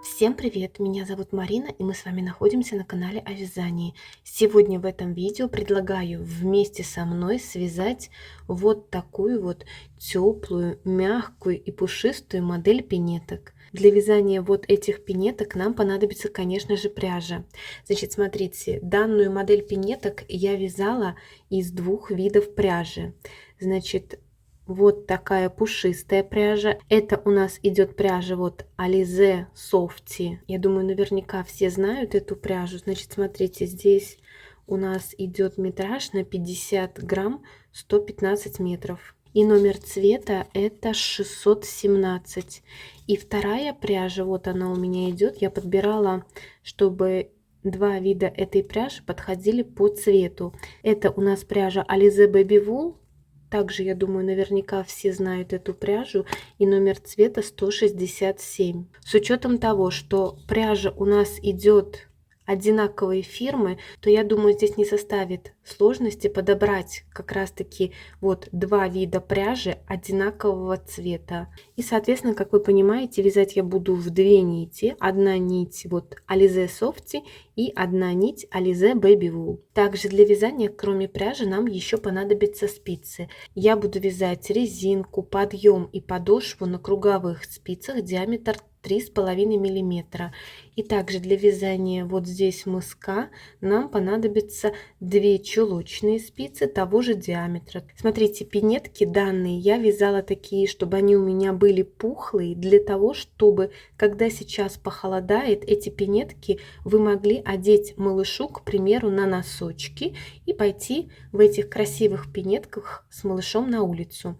Всем привет! Меня зовут Марина, и мы с вами находимся на канале о вязании. Сегодня в этом видео предлагаю вместе со мной связать вот такую вот теплую, мягкую и пушистую модель пинеток. Для вязания вот этих пинеток нам понадобится, конечно же, пряжа. Значит, смотрите, данную модель пинеток я вязала из двух видов пряжи. Значит, вот такая пушистая пряжа. Это у нас идет пряжа вот Alize Softy. Я думаю, наверняка все знают эту пряжу. Значит, смотрите, здесь у нас идет метраж на 50 грамм, 115 метров. И номер цвета это 617. И вторая пряжа, вот она у меня идет. Я подбирала, чтобы два вида этой пряжи подходили по цвету. Это у нас пряжа Alize Baby Wool. Также, я думаю, наверняка все знают эту пряжу, и номер цвета 167. С учетом того, что пряжа у нас идет одинаковой фирмы, то я думаю, здесь не составит сложности подобрать как раз-таки вот два вида пряжи одинакового цвета. И, соответственно, как вы понимаете, вязать я буду в две нити. Одна нить вот Alize Softy и одна нить Alize Baby Wool. Также для вязания, кроме пряжи, нам еще понадобятся спицы. Я буду вязать резинку, подъем и подошву на круговых спицах, диаметр 3,5 миллиметра. И также для вязания вот здесь мыска нам понадобится 2 чулочные спицы того же диаметра. Смотрите, пинетки данные я вязала такие, чтобы они у меня были пухлые, для того, чтобы, когда сейчас похолодает, эти пинетки вы могли одеть малышу, к примеру, на носочки и пойти в этих красивых пинетках с малышом на улицу.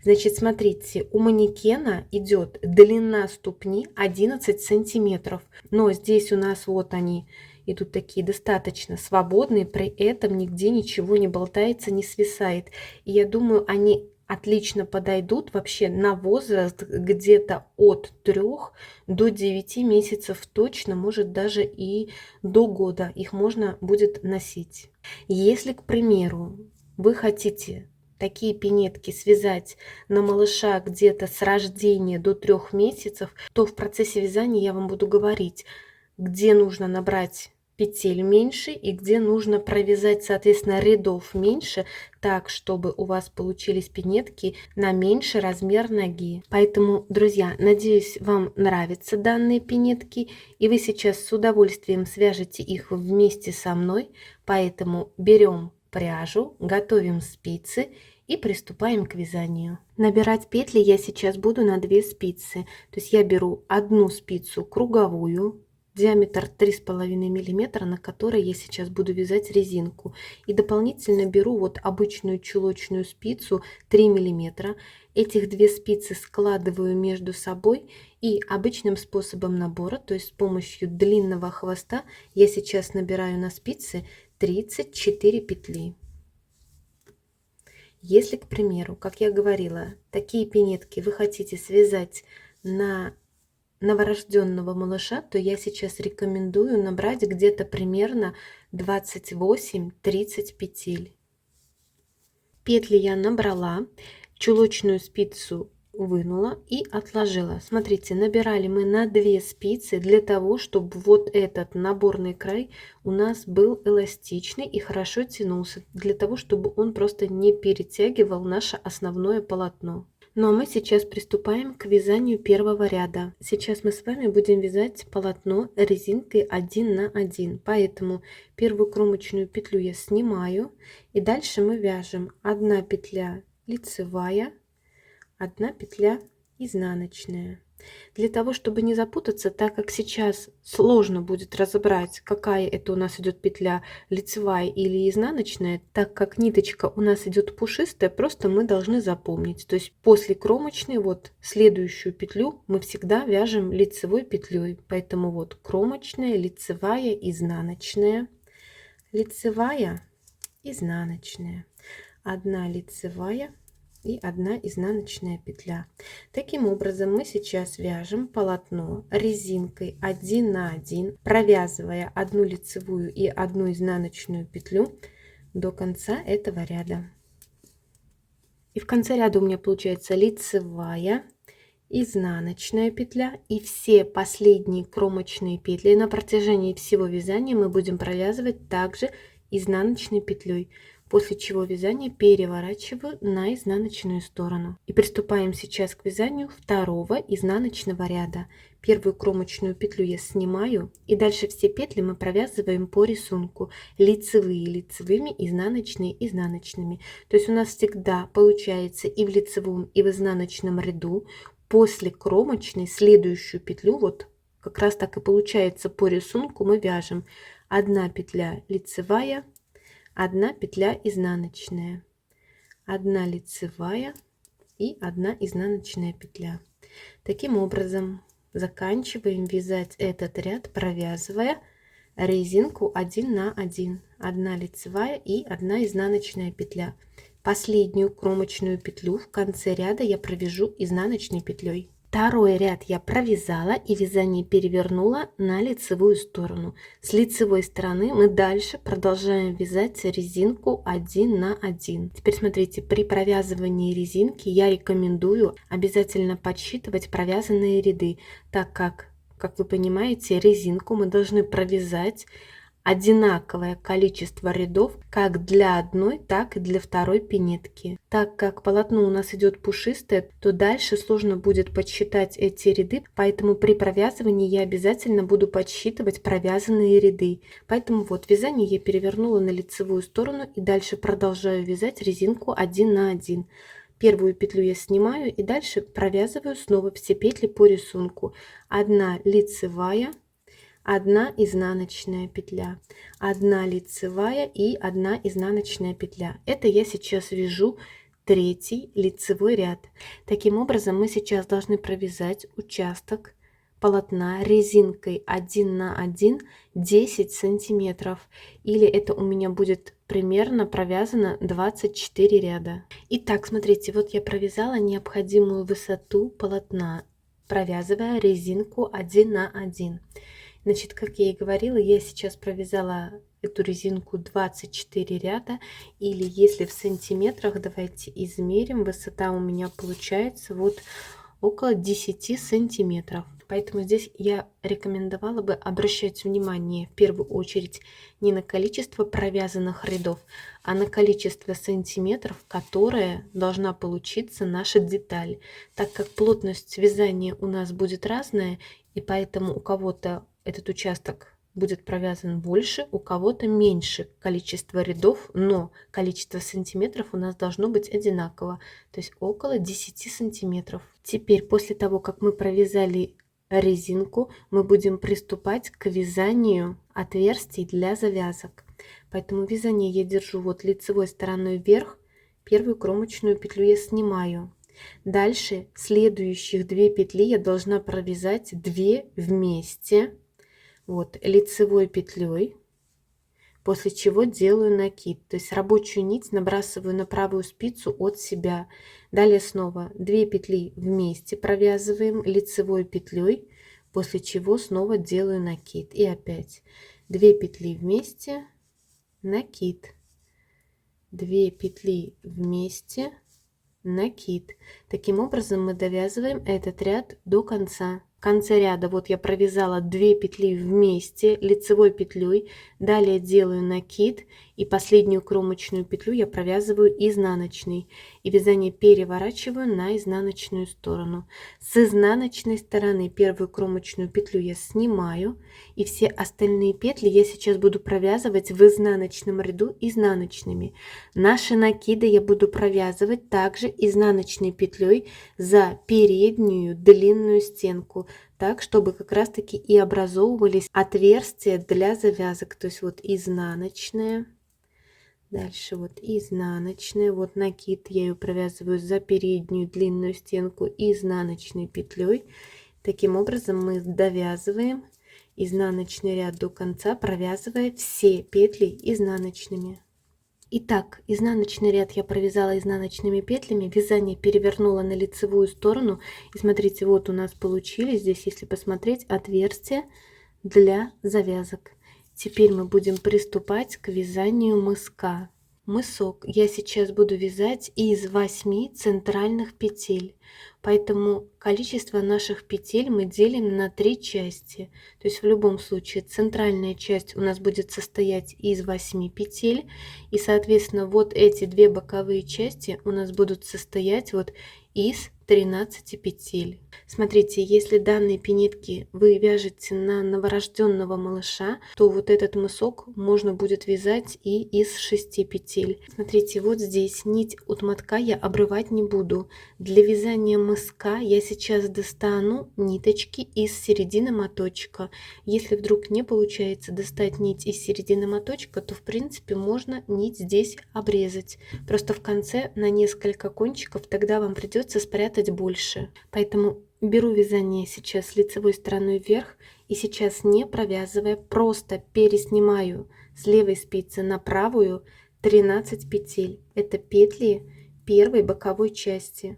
Значит, смотрите, у манекена идет длина ступни 11 сантиметров, но здесь у нас вот они идут такие достаточно свободные, при этом нигде ничего не болтается, не свисает. И я думаю, они отлично подойдут вообще на возраст где-то от 3 до 9 месяцев точно, может даже и до года их можно будет носить. Если, к примеру, вы хотите такие пинетки связать на малыша где-то с рождения до 3 месяцев, то в процессе вязания я вам буду говорить, где нужно набрать петель меньше и где нужно провязать, соответственно, рядов меньше, так, чтобы у вас получились пинетки на меньший размер ноги. Поэтому, друзья, надеюсь, вам нравятся данные пинетки, и вы сейчас с удовольствием свяжете их вместе со мной. Поэтому берем пряжу, готовим спицы и приступаем к вязанию. Набирать петли я сейчас буду на 2 спицы. То есть я беру одну спицу круговую, диаметр 3,5 миллиметра, на которой я сейчас буду вязать резинку. И дополнительно беру вот обычную чулочную спицу 3 миллиметра. Этих 2 спицы складываю между собой и обычным способом набора, то есть с помощью длинного хвоста, я сейчас набираю на спицы 34 петли. Если, к примеру, как я говорила, такие пинетки вы хотите связать на новорожденного малыша, то я сейчас рекомендую набрать где-то примерно 28-30 петель. Петли я набрала, чулочную спицу вынула и отложила. Смотрите, набирали мы на 2 спицы для того, чтобы вот этот наборный край у нас был эластичный и хорошо тянулся, для того, чтобы он просто не перетягивал наше основное полотно. Ну а мы сейчас приступаем к вязанию первого ряда. Сейчас мы с вами будем вязать полотно резинкой 1 на 1, поэтому первую кромочную петлю я снимаю, и дальше мы вяжем 1 петля лицевая, 1 петля изнаночная. Для того, чтобы не запутаться, так как сейчас сложно будет разобрать, какая это у нас идет петля лицевая или изнаночная, так как ниточка у нас идет пушистая, просто мы должны запомнить. То есть после кромочной вот следующую петлю мы всегда вяжем лицевой петлей. Поэтому вот кромочная, лицевая, изнаночная, лицевая, изнаночная, 1 лицевая и 1 изнаночная петля. Таким образом мы сейчас вяжем полотно резинкой 1 на 1, провязывая 1 лицевую и 1 изнаночную петлю до конца этого ряда. И в конце ряда у меня получается лицевая, изнаночная петля, и все последние кромочные петли на протяжении всего вязания мы будем провязывать также изнаночной петлей, после чего вязание переворачиваю на изнаночную сторону. И приступаем сейчас к вязанию второго изнаночного ряда. Первую кромочную петлю я снимаю, и дальше все петли мы провязываем по рисунку. Лицевые лицевыми, изнаночные изнаночными. То есть у нас всегда получается и в лицевом, и в изнаночном ряду после кромочной следующую петлю, вот как раз так и получается по рисунку, мы вяжем 1 петля лицевая, 1 петля изнаночная, 1 лицевая и 1 изнаночная петля. Таким образом заканчиваем вязать этот ряд, провязывая резинку 1 на 1, 1 лицевая и 1 изнаночная петля. Последнюю кромочную петлю в конце ряда я провяжу изнаночной петлей. Второй ряд я провязала и вязание перевернула на лицевую сторону. С лицевой стороны мы дальше продолжаем вязать резинку 1 на 1. Теперь смотрите, при провязывании резинки я рекомендую обязательно подсчитывать провязанные ряды, так как вы понимаете, резинку мы должны провязать одинаковое количество рядов как для одной, так и для второй пинетки. Так как полотно у нас идет пушистое, то дальше сложно будет подсчитать эти ряды, поэтому при провязывании я обязательно буду подсчитывать провязанные ряды. Поэтому вот вязание я перевернула на лицевую сторону и дальше продолжаю вязать резинку 1 на 1. Первую петлю я снимаю и дальше провязываю снова все петли по рисунку. 1 лицевая, 1 изнаночная петля, 1 лицевая и 1 изнаночная петля. Это я сейчас вяжу третий лицевой ряд. Таким образом мы сейчас должны провязать участок полотна резинкой 1 на 1 10 сантиметров, или это у меня будет примерно провязано 24 ряда. Итак, смотрите, вот я провязала необходимую высоту полотна, провязывая резинку 1 на 1. Значит, как я и говорила, я сейчас провязала эту резинку 24 ряда, или если в сантиметрах, давайте измерим, высота у меня получается вот около 10 сантиметров. Поэтому здесь я рекомендовала бы обращать внимание в первую очередь не на количество провязанных рядов, а на количество сантиметров, которая должна получиться наша деталь, так как плотность вязания у нас будет разная, и поэтому у кого-то этот участок будет провязан больше, у кого-то меньше количество рядов, но количество сантиметров у нас должно быть одинаково, то есть около 10 сантиметров. Теперь после того, как мы провязали резинку, мы будем приступать к вязанию отверстий для завязок. Поэтому вязание я держу вот лицевой стороной вверх, первую кромочную петлю я снимаю. Дальше следующих 2 петли я должна провязать 2 вместе, вот лицевой петлей, после чего делаю накид, то есть рабочую нить набрасываю на правую спицу от себя. Далее снова 2 петли вместе провязываем лицевой петлей, после чего снова делаю накид, и опять 2 петли вместе, накид, 2 петли вместе, накид. Таким образом мы довязываем этот ряд до конца. В конце ряда вот я провязала 2 петли вместе лицевой петлей, далее делаю накид, и последнюю кромочную петлю я провязываю изнаночной, и вязание переворачиваю на изнаночную сторону. С изнаночной стороны первую кромочную петлю я снимаю, и все остальные петли я сейчас буду провязывать в изнаночном ряду изнаночными. Наши накиды я буду провязывать также изнаночной петлей за переднюю длинную стенку, так чтобы как раз таки и образовывались отверстия для завязок. То есть вот изнаночная, дальше вот изнаночная, вот накид я ее провязываю за переднюю длинную стенку изнаночной петлей. Таким образом мы довязываем изнаночный ряд до конца, провязывая все петли изнаночными. Итак, изнаночный ряд я провязала изнаночными петлями, вязание перевернула на лицевую сторону, и смотрите, вот у нас получились здесь, если посмотреть, отверстия для завязок. Теперь мы будем приступать к вязанию мыска. Мысок я сейчас буду вязать из 8 центральных петель. Поэтому количество наших петель мы делим на 3 части. То есть в любом случае центральная часть у нас будет состоять из 8 петель. И, соответственно, вот эти две боковые части у нас будут состоять вот из 13 петель. Смотрите, если данные пинетки вы вяжете на новорожденного малыша, то вот этот мысок можно будет вязать и из 6 петель. Смотрите, вот здесь нить от мотка я обрывать не буду. Для вязания мыска я сейчас достану ниточки из середины моточка. Если вдруг не получается достать нить из середины моточка, то в принципе можно нить здесь обрезать. Просто в конце на несколько кончиков тогда вам придется спрятать больше. Поэтому беру вязание сейчас с лицевой стороной вверх и сейчас, не провязывая, просто переснимаю с левой спицы на правую 13 петель. Это петли первой боковой части.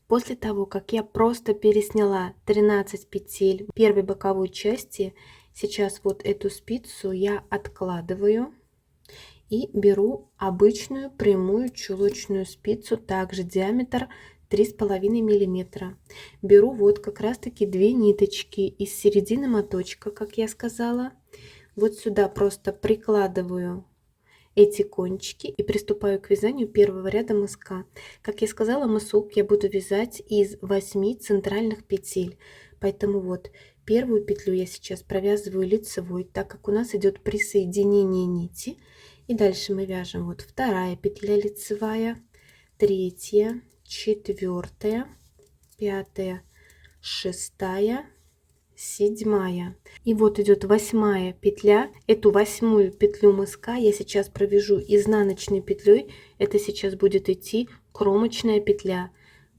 После того, как я просто пересняла 13 петель первой боковой части, сейчас вот эту спицу я откладываю и беру обычную прямую чулочную спицу, также диаметр 3,5 миллиметра. Беру вот как раз таки 2 ниточки из середины моточка, как я сказала. Вот сюда просто прикладываю эти кончики и приступаю к вязанию первого ряда мыска. Как я сказала, мысок я буду вязать из 8 центральных петель. Поэтому вот первую петлю я сейчас провязываю лицевой, так как у нас идет присоединение нити. И дальше мы вяжем вот вторая петля лицевая, третья, четвертая, пятая, шестая, седьмая. И вот идет 8 петля. Эту 8 петлю мыска я сейчас провяжу изнаночной петлей. Это сейчас будет идти кромочная петля.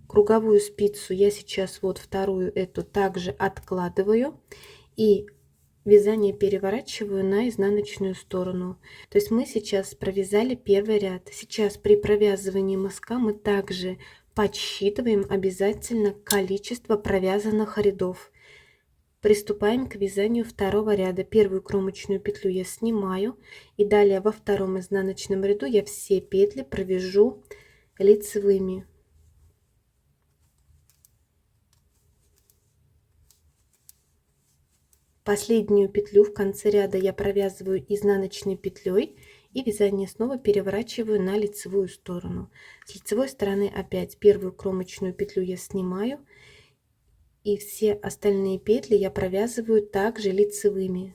Круговую спицу я сейчас вот вторую эту также откладываю и вязание переворачиваю на изнаночную сторону. То есть мы сейчас провязали первый ряд. Сейчас при провязывании мыска мы также подсчитываем обязательно количество провязанных рядов. Приступаем к вязанию второго ряда. Первую кромочную петлю я снимаю и далее во втором изнаночном ряду я все петли провяжу лицевыми. Последнюю петлю в конце ряда я провязываю изнаночной петлей и вязание снова переворачиваю на лицевую сторону. С лицевой стороны опять первую кромочную петлю я снимаю и все остальные петли я провязываю также лицевыми.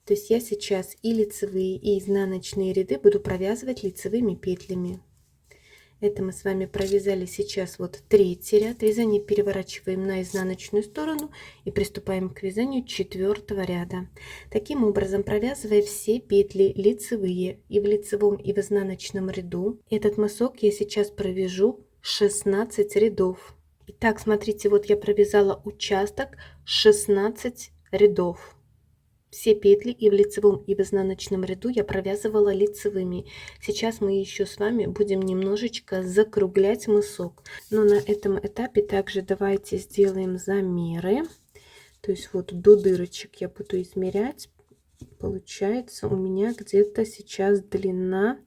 То есть я сейчас и лицевые, и изнаночные ряды буду провязывать лицевыми петлями. Это мы с вами провязали сейчас вот третий ряд. Вязание переворачиваем на изнаночную сторону и приступаем к вязанию четвертого ряда. Таким образом, провязывая все петли лицевые и в лицевом, и в изнаночном ряду, этот мысок я сейчас провяжу 16 рядов. Итак, смотрите, вот я провязала участок 16 рядов. Все петли и в лицевом, и в изнаночном ряду я провязывала лицевыми. Сейчас мы еще с вами будем немножечко закруглять мысок. Но на этом этапе также давайте сделаем замеры. То есть вот до дырочек я буду измерять. Получается у меня где-то сейчас длина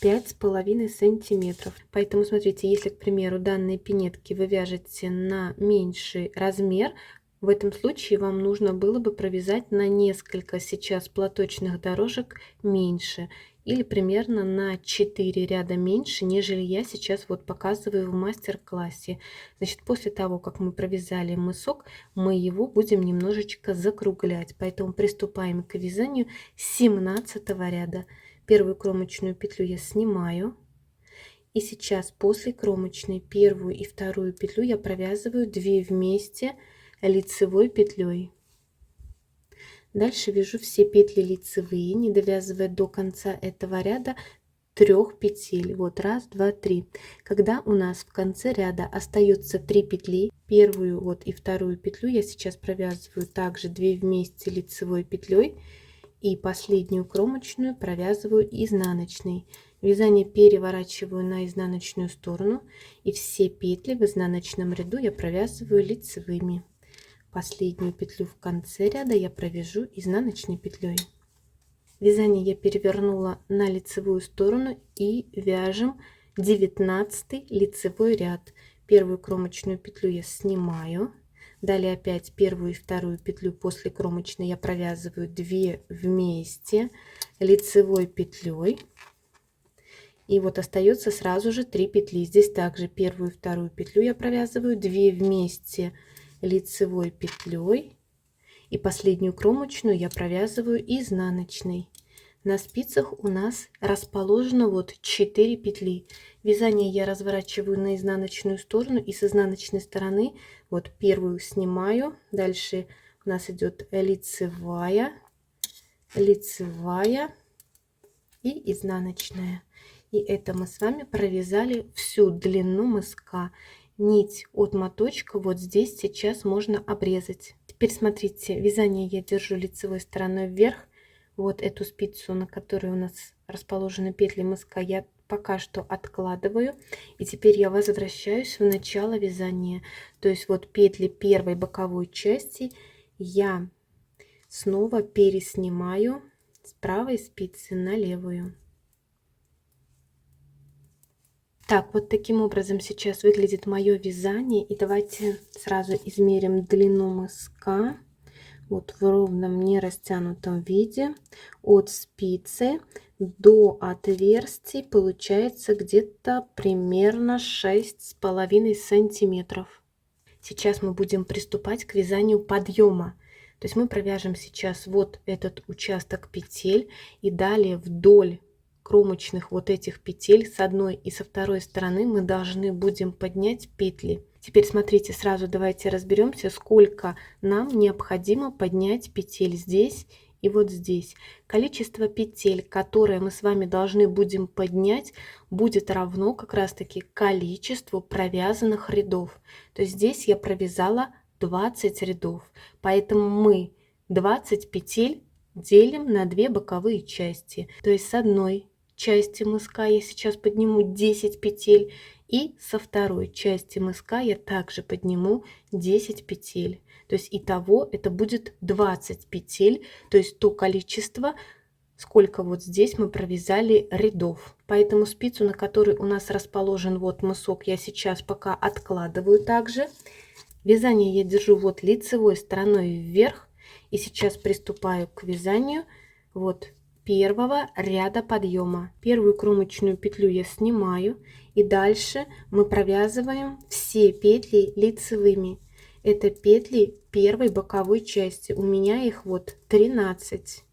5,5 сантиметров. Поэтому смотрите, если, к примеру, данные пинетки вы вяжете на меньший размер, в этом случае вам нужно было бы провязать на несколько сейчас платочных дорожек меньше или примерно на 4 ряда меньше, нежели я сейчас вот показываю в мастер-классе. Значит, после того, как мы провязали мысок, мы его будем немножечко закруглять. Поэтому приступаем к вязанию 17 ряда. Первую кромочную петлю я снимаю. И сейчас после кромочной первую и вторую петлю я провязываю 2 вместе лицевой петлей. Дальше вяжу все петли лицевые, не довязывая до конца этого ряда 3 петель. Вот 1, 2, 3. Когда у нас в конце ряда остается 3 петли, первую вот и вторую петлю я сейчас провязываю также 2 вместе лицевой петлей и последнюю кромочную провязываю изнаночной. Вязание переворачиваю на изнаночную сторону и все петли в изнаночном ряду я провязываю лицевыми. Последнюю петлю в конце ряда я провяжу изнаночной петлей. Вязание я перевернула на лицевую сторону и вяжем 19 лицевой ряд. Первую кромочную петлю я снимаю. Далее опять первую и вторую петлю после кромочной я провязываю 2 вместе лицевой петлей. И вот остается сразу же 3 петли. Здесь также первую и вторую петлю я провязываю 2 вместе лицевой петлей. И последнюю кромочную я провязываю изнаночной. На спицах у нас расположено вот 4 петли. Вязание я разворачиваю на изнаночную сторону, и с изнаночной стороны вот первую снимаю. Дальше у нас идет лицевая, лицевая и изнаночная. И это мы с вами провязали всю длину мыска. Нить от моточка вот здесь сейчас можно обрезать. Теперь смотрите, вязание я держу лицевой стороной вверх. Вот эту спицу, на которой у нас расположены петли мыска, я пока что откладываю. И теперь я возвращаюсь в начало вязания. То есть вот петли первой боковой части я снова переснимаю с правой спицы на левую. Так, вот таким образом сейчас выглядит мое вязание. И давайте сразу измерим длину мыска. Вот в ровном не растянутом виде от спицы до отверстий получается где-то примерно 6,5 сантиметров. Сейчас мы будем приступать к вязанию подъема. То есть мы провяжем сейчас вот этот участок петель и далее вдоль кромочных вот этих петель с одной и со второй стороны мы должны будем поднять петли. Теперь смотрите, сразу давайте разберемся, сколько нам необходимо поднять петель здесь и вот здесь. Количество петель, которые мы с вами должны будем поднять, будет равно как раз таки количеству провязанных рядов. То есть здесь я провязала 20 рядов, поэтому мы 20 петель делим на 2 боковые части. То есть с одной части мыска я сейчас подниму 10 петель, и со второй части мыска я также подниму 10 петель. То есть итого это будет 20 петель, то есть то количество, сколько вот здесь мы провязали рядов. Поэтому спицу, на которой у нас расположен вот мысок, я сейчас пока откладываю также. Вязание я держу вот лицевой стороной вверх. И сейчас приступаю к вязанию вот первого ряда подъема. Первую кромочную петлю я снимаю, и дальше мы провязываем все петли лицевыми. Это петли первой боковой части. У меня их вот 13.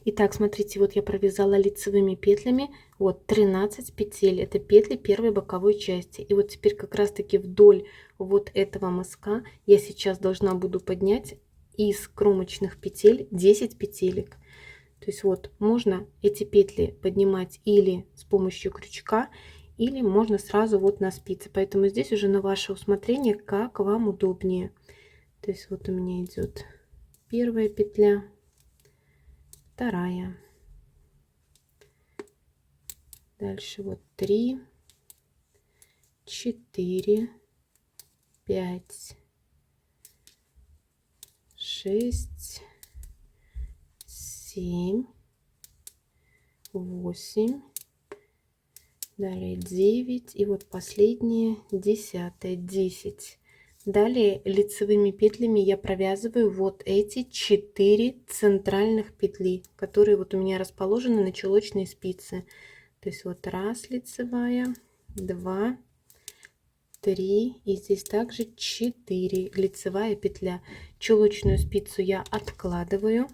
Итак, смотрите, вот я провязала лицевыми петлями вот 13 петель. Это петли первой боковой части. И вот теперь как раз таки вдоль вот этого мыска я сейчас должна буду поднять из кромочных петель 10 петелек. То есть вот можно эти петли поднимать или с помощью крючка, или можно сразу вот на спице. Поэтому здесь уже на ваше усмотрение, как вам удобнее. То есть вот у меня идет первая петля, вторая, дальше вот 3, 4, 5, 6, 7, 8, далее 9 и вот последнее 10. Далее лицевыми петлями я провязываю вот эти 4 центральных петли, которые вот у меня расположены на чулочной спице. То есть вот раз лицевая, 2, 3 и здесь также 4 лицевая петля. Чулочную спицу я откладываю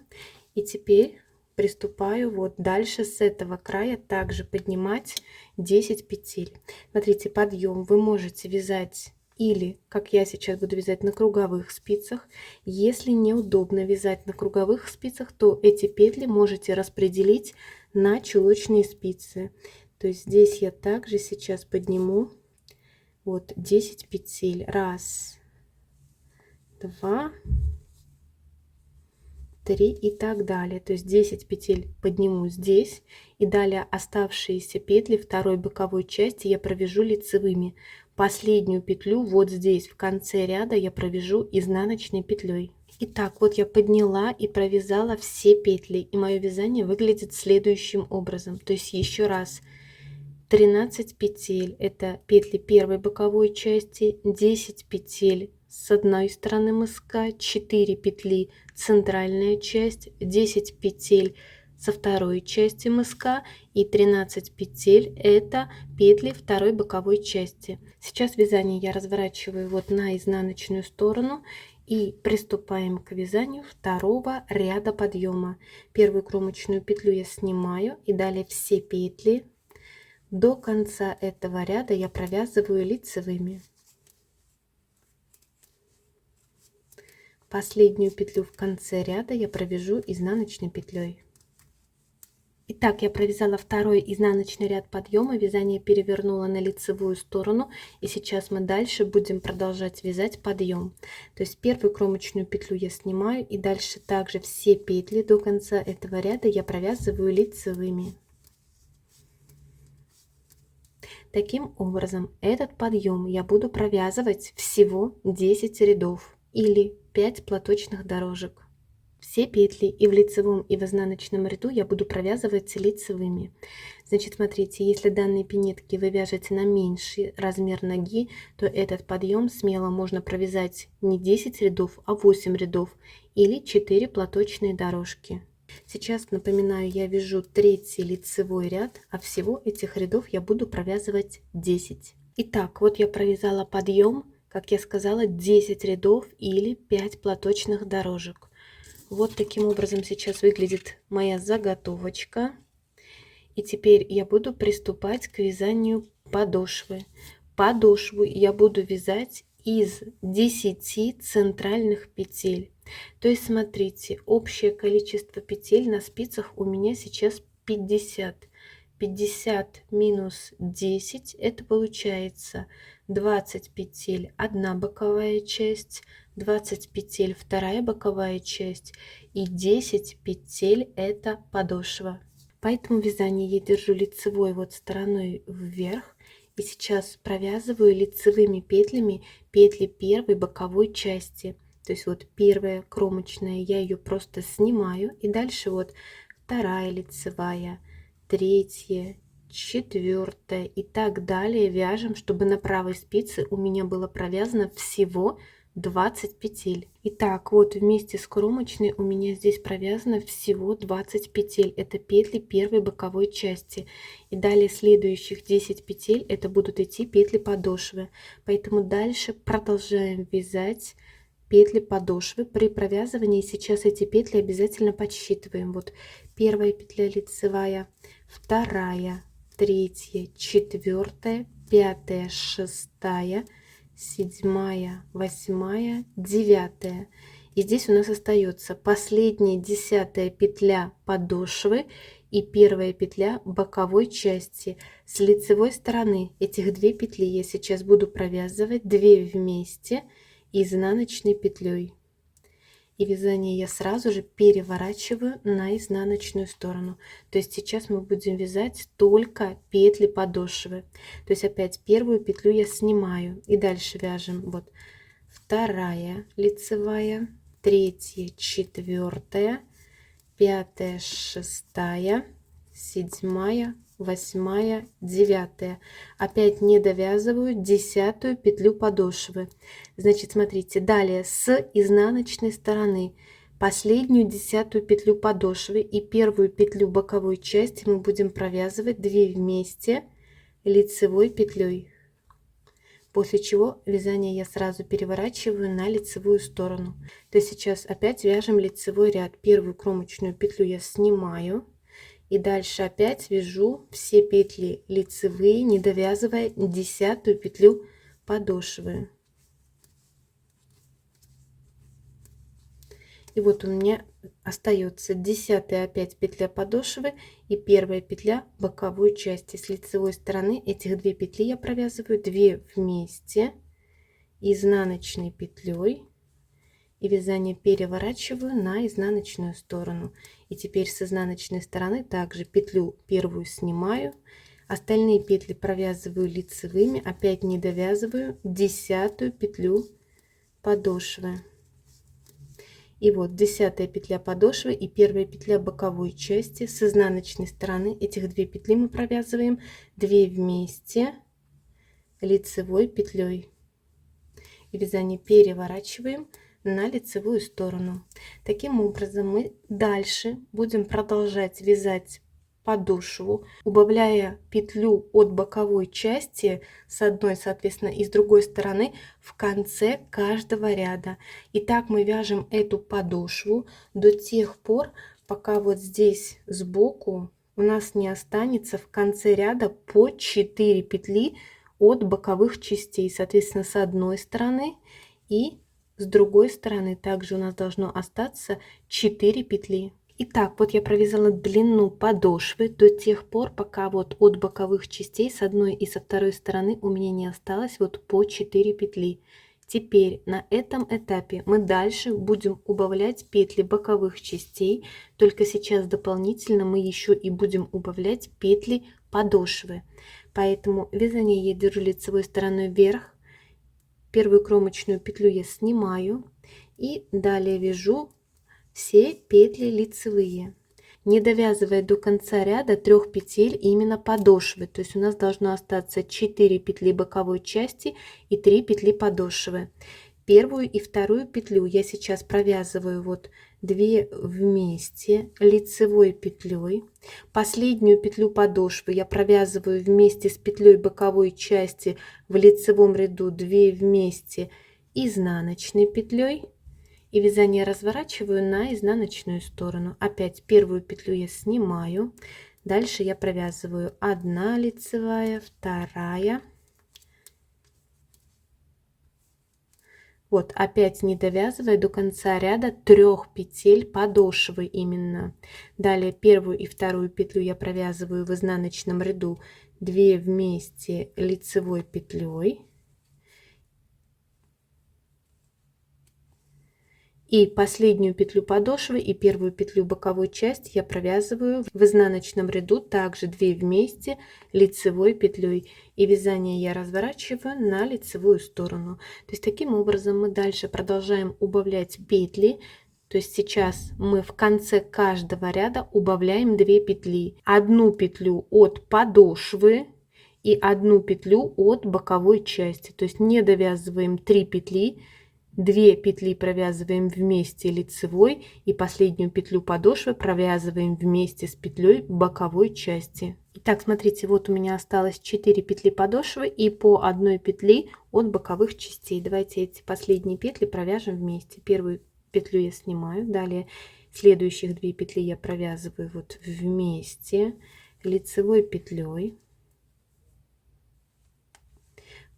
и теперь приступаю вот дальше с этого края также поднимать 10 петель. Смотрите, подъем вы можете вязать или, как я сейчас буду вязать, на круговых спицах. Если неудобно вязать на круговых спицах, то эти петли можете распределить на чулочные спицы. То есть здесь я также сейчас подниму вот 10 петель. 1, 2, 3 и так далее. То есть 10 петель подниму здесь, и далее оставшиеся петли второй боковой части я провяжу лицевыми. Последнюю петлю вот здесь в конце ряда я провяжу изнаночной петлей. Итак, вот я подняла и провязала все петли, и мое вязание выглядит следующим образом. То есть еще раз 13 петель, это петли первой боковой части, 10 петель с одной стороны мыска, 4 петли центральная часть, 10 петель со второй части мыска и 13 петель это петли второй боковой части. Сейчас вязание я разворачиваю вот на изнаночную сторону и приступаем к вязанию второго ряда подъема. Первую кромочную петлю я снимаю и далее все петли до конца этого ряда я провязываю лицевыми. Последнюю петлю в конце ряда я провяжу изнаночной петлей. Итак, я провязала второй изнаночный ряд подъема, вязание перевернула на лицевую сторону, и сейчас мы дальше будем продолжать вязать подъем. То есть первую кромочную петлю я снимаю, и дальше также все петли до конца этого ряда я провязываю лицевыми. Таким образом, этот подъем я буду провязывать всего 10 рядов или 5 платочных дорожек. Все петли и в лицевом, и в изнаночном ряду я буду провязывать лицевыми. Значит, смотрите, если данные пинетки вы вяжете на меньший размер ноги, то этот подъем смело можно провязать не 10 рядов, а 8 рядов или 4 платочные дорожки. Сейчас, напоминаю, я вяжу третий лицевой ряд, а всего этих рядов я буду провязывать 10. Итак, вот я провязала подъем, как я сказала, 10 рядов или 5 платочных дорожек. Вот таким образом сейчас выглядит моя заготовочка. И теперь я буду приступать к вязанию подошвы. Подошву я буду вязать из 10 центральных петель. То есть смотрите, общее количество петель на спицах у меня сейчас 50. 50 минус 10 это получается 20 петель одна боковая часть, 20 петель вторая боковая часть и 10 петель это подошва. Поэтому вязание я держу лицевой вот стороной вверх. И сейчас провязываю лицевыми петлями петли первой боковой части. То есть вот первая кромочная, я ее просто снимаю. И дальше вот вторая лицевая, третья, четвертая и так далее вяжем, чтобы на правой спице у меня было провязано всего 20 петель. Итак, вот вместе с кромочной у меня здесь провязано всего 20 петель. Это петли первой боковой части. И далее следующих 10 петель это будут идти петли подошвы. Поэтому дальше продолжаем вязать петли подошвы. При провязывании сейчас эти петли обязательно подсчитываем. Вот первая петля лицевая, вторая, третья, четвертая, пятая, шестая, седьмая, восьмая, девятая. И здесь у нас остается последняя 10-я петля подошвы и первая петля боковой части. С лицевой стороны этих две петли я сейчас буду провязывать 2 вместе изнаночной петлей. И вязание я сразу же переворачиваю на изнаночную сторону. То есть сейчас мы будем вязать только петли подошвы. То есть опять первую петлю я снимаю и дальше вяжем вот вторая лицевая, третья, четвертая, пятая, шестая, седьмая, восьмая, девятая. Опять не довязываю 10-ю петлю подошвы. Значит, смотрите, далее с изнаночной стороны последнюю 10-ю петлю подошвы и первую петлю боковой части мы будем провязывать 2 вместе лицевой петлей. После чего вязание я сразу переворачиваю на лицевую сторону. То есть сейчас опять вяжем лицевой ряд. Первую кромочную петлю я снимаю. И дальше опять вяжу все петли лицевые, не довязывая 10-ю петлю подошвы. И вот у меня остается 10-я опять петля подошвы и первая петля боковой части. С лицевой стороны этих 2 петли я провязываю 2 вместе изнаночной петлей. И вязание переворачиваю на изнаночную сторону. И теперь с изнаночной стороны также петлю первую снимаю. Остальные петли провязываю лицевыми. Опять не довязываю 10-ю петлю подошвы. И вот 10-я петля подошвы и 1-я петля боковой части. С изнаночной стороны этих 2 петли мы провязываем 2 вместе лицевой петлей. И вязание переворачиваем на лицевую сторону. Таким образом мы дальше будем продолжать вязать подошву, убавляя петлю от боковой части с одной, соответственно, и с другой стороны в конце каждого ряда. И так мы вяжем эту подошву до тех пор, пока вот здесь сбоку у нас не останется в конце ряда по 4 петли от боковых частей, соответственно, с одной стороны и с другой стороны также у нас должно остаться 4 петли. Итак, вот я провязала длину подошвы до тех пор, пока вот от боковых частей с одной и со второй стороны у меня не осталось вот по 4 петли. Теперь на этом этапе мы дальше будем убавлять петли боковых частей, только сейчас дополнительно мы еще и будем убавлять петли подошвы. Поэтому вязание я держу лицевой стороной вверх, первую кромочную петлю я снимаю и далее вяжу все петли лицевые, не довязывая до конца ряда 3 петель именно подошвы. То есть у нас должно остаться 4 петли боковой части и 3 петли подошвы. Первую и вторую петлю я сейчас провязываю вот 2 вместе лицевой петлей. Последнюю петлю подошвы я провязываю вместе с петлей боковой части в лицевом ряду 2 вместе изнаночной петлей. И вязание разворачиваю на изнаночную сторону. Опять первую петлю я снимаю. Дальше я провязываю 1 лицевая, 2. Вот опять не довязывая до конца ряда 3 петель подошвы именно. Далее первую и вторую петлю я провязываю в изнаночном ряду 2 вместе лицевой петлей. И последнюю петлю подошвы и первую петлю боковой части я провязываю в изнаночном ряду также 2 вместе лицевой петлей. И вязание я разворачиваю на лицевую сторону. То есть таким образом мы дальше продолжаем убавлять петли. То есть сейчас мы в конце каждого ряда убавляем 2 петли. Одну петлю от подошвы и одну петлю от боковой части. То есть не довязываем 3 петли. 2 петли провязываем вместе лицевой и последнюю петлю подошвы провязываем вместе с петлей боковой части. Итак, смотрите, вот у меня осталось 4 петли подошвы и по одной петли от боковых частей. Давайте эти последние петли провяжем вместе. Первую петлю я снимаю, далее следующих 2 петли я провязываю вот вместе лицевой петлей.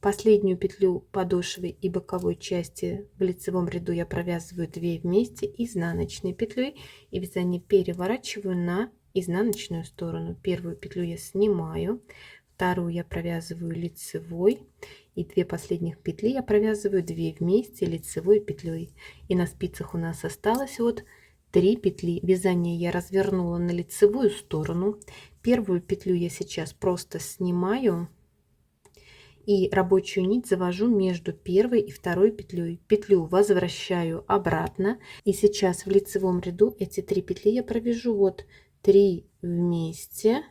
Последнюю петлю подошвы и боковой части в лицевом ряду я провязываю 2 вместе изнаночной петлей и вязание переворачиваю на изнаночную сторону. Первую петлю я снимаю, вторую я провязываю лицевой и 2 последних петли я провязываю 2 вместе лицевой петлей. И на спицах у нас осталось вот 3 петли. Вязание я развернула на лицевую сторону. Первую петлю я сейчас просто снимаю. И рабочую нить завожу между первой и второй петлей. Петлю возвращаю обратно. И сейчас в лицевом ряду эти 3 петли я провяжу вот 3 вместе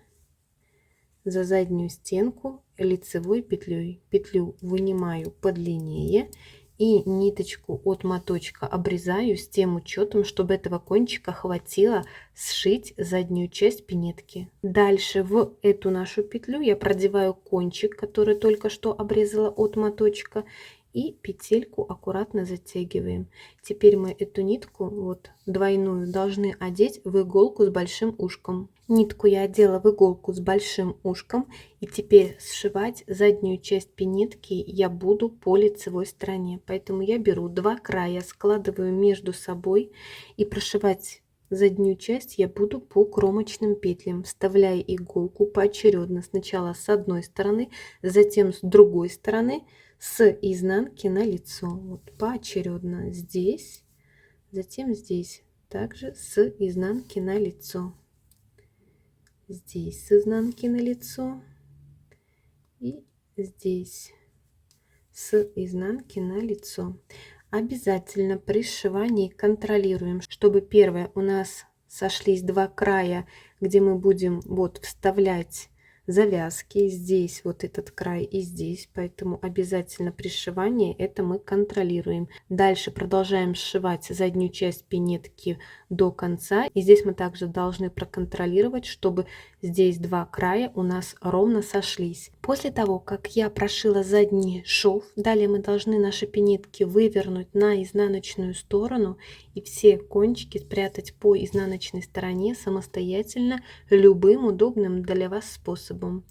за заднюю стенку лицевой петлей. Петлю вынимаю подлиннее и ниточку от моточка обрезаю с тем учетом, чтобы этого кончика хватило сшить заднюю часть пинетки. Дальше в эту нашу петлю я продеваю кончик, который только что обрезала от моточка, и петельку аккуратно затягиваем. Теперь мы эту нитку вот двойную должны одеть в иголку с большим ушком. Нитку я одела в иголку с большим ушком, и теперь сшивать заднюю часть пинетки я буду по лицевой стороне. Поэтому я беру 2 края, складываю между собой, и прошивать заднюю часть я буду по кромочным петлям, вставляя иголку поочередно сначала с одной стороны, затем с другой стороны, с изнанки на лицо. Вот поочередно здесь, затем здесь, также с изнанки на лицо. Здесь с изнанки на лицо и здесь с изнанки на лицо. Обязательно при сшивании контролируем, чтобы первое у нас сошлись два края, где мы будем вот вставлять завязки. Здесь вот этот край и здесь, поэтому обязательно при сшивании это мы контролируем. Дальше продолжаем сшивать заднюю часть пинетки до конца. И здесь мы также должны проконтролировать, чтобы здесь два края у нас ровно сошлись. После того, как я прошила задний шов, далее мы должны наши пинетки вывернуть на изнаночную сторону и все кончики спрятать по изнаночной стороне самостоятельно любым удобным для вас способом.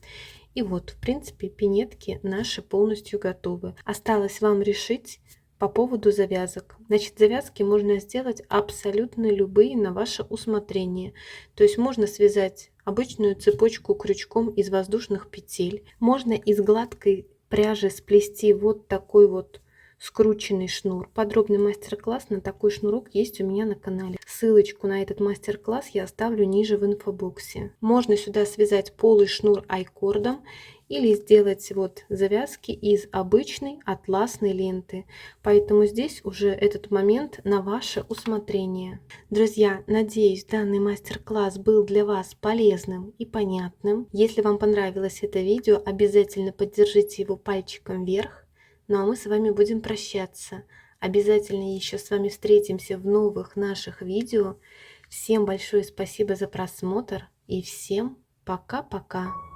И вот, в принципе, пинетки наши полностью готовы. Осталось вам решить по поводу завязок. Значит, завязки можно сделать абсолютно любые на ваше усмотрение. То есть можно связать обычную цепочку крючком из воздушных петель. Можно из гладкой пряжи сплести вот такой вот скрученный шнур. Подробный мастер-класс на такой шнурок есть у меня на канале. Ссылочку на этот мастер-класс я оставлю ниже в инфобоксе. Можно сюда связать полый шнур айкордом или сделать вот завязки из обычной атласной ленты. Поэтому здесь уже этот момент на ваше усмотрение. Друзья, надеюсь, данный мастер-класс был для вас полезным и понятным. Если вам понравилось это видео, обязательно поддержите его пальчиком вверх. Ну а мы с вами будем прощаться. Обязательно еще с вами встретимся в новых наших видео. Всем большое спасибо за просмотр и всем пока-пока.